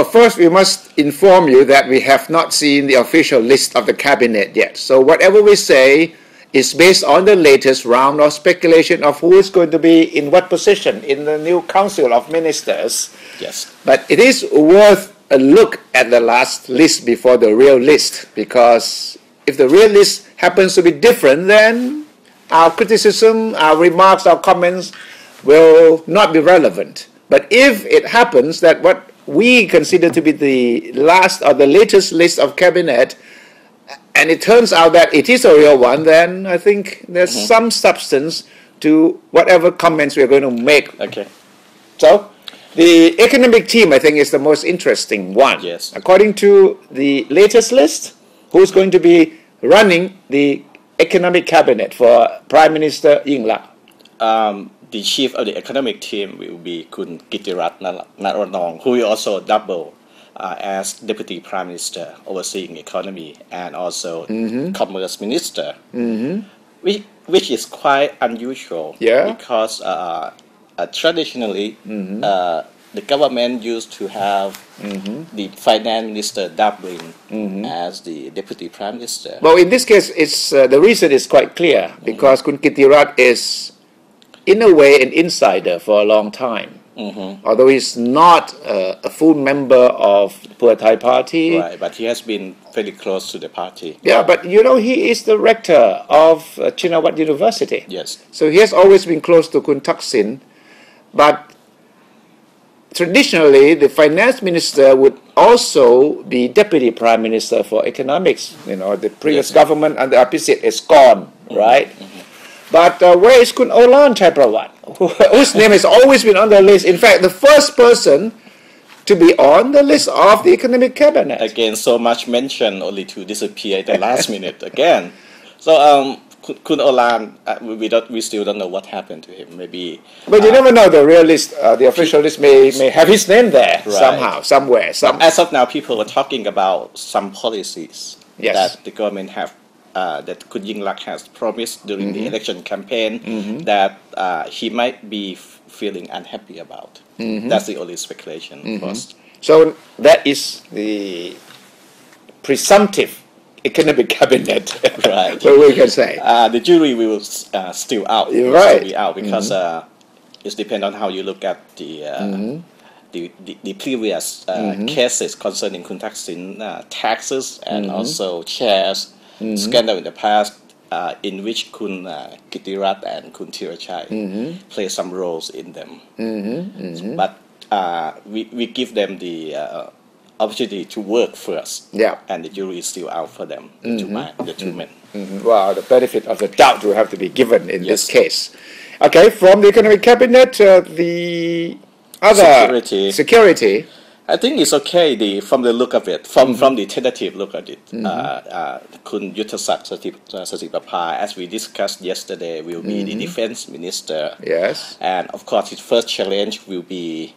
Well, first we must inform you that we have not seen the official list of the cabinet yet. So whatever we say is based on the latest round of speculation of who is going to be in what position in the new Council of Ministers. Yes. But it is worth a look at the last list before the real list, because if the real list happens to be different, then our criticism, our remarks, our comments will not be relevant. But if it happens that what we consider to be the last or the latest list of cabinet, and it turns out that it is a real one, then I think there's some substance to whatever comments we're going to make. Okay. So, the economic team, I think, is the most interesting one. Yes. According to the latest list, who's going to be running the economic cabinet for Prime Minister Yingluck? The chief of the economic team will be Kun Kitirat Naranong, who will also double as Deputy Prime Minister overseeing economy and also Commerce Minister, which is quite unusual because traditionally the government used to have the Finance Minister doubling as the Deputy Prime Minister. Well, in this case, it's the reason is quite clear because Kun Kitirat is in a way an insider for a long time. Although he's not a full member of Pheu Thai Party. Right, but he has been very close to the party. Yeah, but you know, he is the rector of Chinawat University. Yes. So he has always been close to Kun Thaksin. But traditionally, the finance minister would also be deputy prime minister for economics. You know, the previous government under Apisit is gone, right? But where is Kun Olan Chaipravat, whose name has always been on the list? In fact, the first person to be on the list of the economic cabinet. Again, so much mention only to disappear at the last minute again. So Kun Olan, we still don't know what happened to him. Maybe. But you never know. The real list, the official list may have his name there somehow, somewhere. As of now, people are talking about some policies that the government have. That Kun Yingluck has promised during the election campaign that he might be feeling unhappy about. That's the only speculation first. So that is the presumptive economic cabinet, right? What we can say. The jury will still out. Right. Still be out because it depends on how you look at the previous cases concerning Kun Thaksin taxes and also shares. Scandal in the past in which Kun Kitirat and Kun Thirachai play some roles in them. But we give them the opportunity to work first. Yeah. And the jury is still out for them, the two men. Well, the benefit of the doubt will have to be given in this case. Okay, from the economic cabinet, the other security. I think it's okay from the look of it, from the tentative look at it. Kun Yuttasak Satiprapha, as we discussed yesterday, will be the defense minister. Yes. And of course, his first challenge will be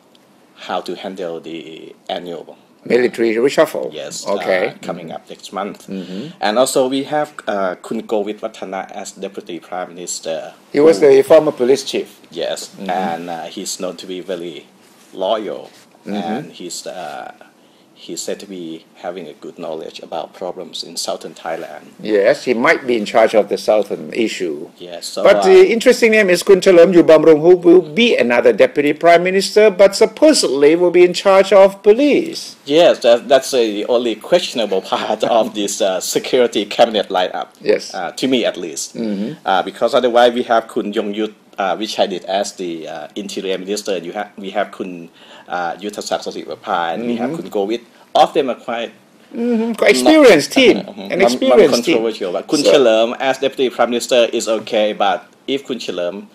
how to handle the annual military reshuffle. Yes. Okay. Coming up next month. And also we have Kun Govit Wattana as deputy prime minister. He was the former police chief. Yes. And he's known to be very loyal. And he's said to be having a good knowledge about problems in southern Thailand. Yes, he might be in charge of the southern issue. Yes. So, but the interesting name is Kun Chalerm Yubamrung, who will be another deputy prime minister, but supposedly will be in charge of police. Yes, that's the only questionable part of this security cabinet lineup. Yes. To me at least. Because otherwise we have Kun Yongyut, which I did as the interior minister. We have Kun Yuttasak Satiprapha and we have Kun Govit. All of them are quite experienced team. An experienced team. Controversial. But Kun Chalerm as deputy prime minister is okay. But if Kun Chalerm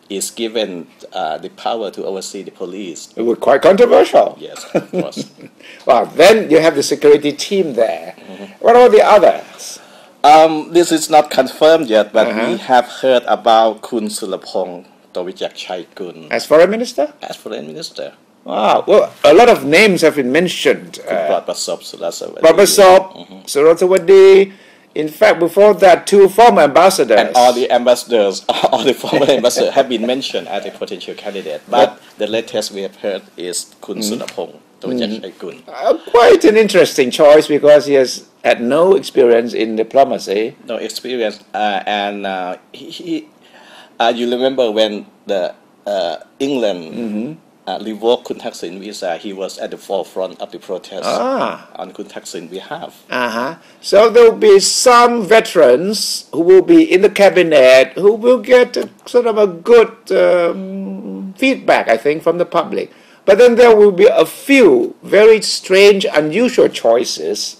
is given the power to oversee the police, it would be quite controversial. Yes, of course. Well, then you have the security team there. What about the others? This is not confirmed yet, but we have heard about Kun Surapong Tawichak Kun as foreign minister. As foreign minister. Wow. Well, a lot of names have been mentioned. Prabhasop Surasawadi. In fact, before that, two former ambassadors. And all the ambassadors, all the former ambassadors have been mentioned as a potential candidate. But the latest we have heard is Kun Surapong ตัวจักรชัยกุล Quite an interesting choice because he has had no experience in diplomacy. No experience, and you remember when the England revoked Kun Thaksin visa, he was at the forefront of the protest on Kun Thaksin behalf. So there will be some veterans who will be in the cabinet who will get sort of a good feedback, I think, from the public. But then there will be a few very strange, unusual choices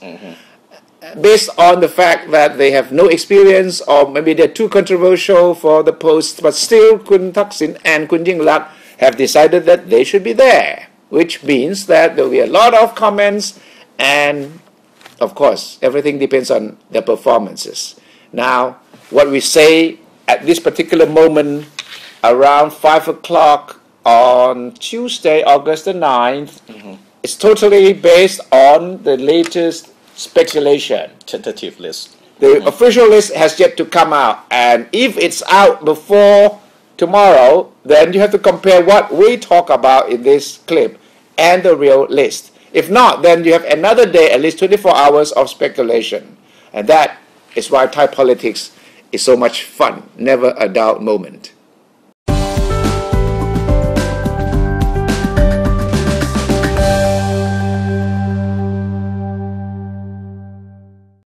based on the fact that they have no experience or maybe they're too controversial for the post, but still Kun Thaksin and Kun Yingluck have decided that they should be there, which means that there will be a lot of comments and, of course, everything depends on their performances. Now, what we say at this particular moment around 5 o'clock on Tuesday, August the 9th, is totally based on the latest speculation. Tentative list. The official list has yet to come out, and if it's out before tomorrow, then you have to compare what we talk about in this clip and the real list. If not, then you have another day, at least 24 hours of speculation. And that is why Thai politics is so much fun, never a dull moment.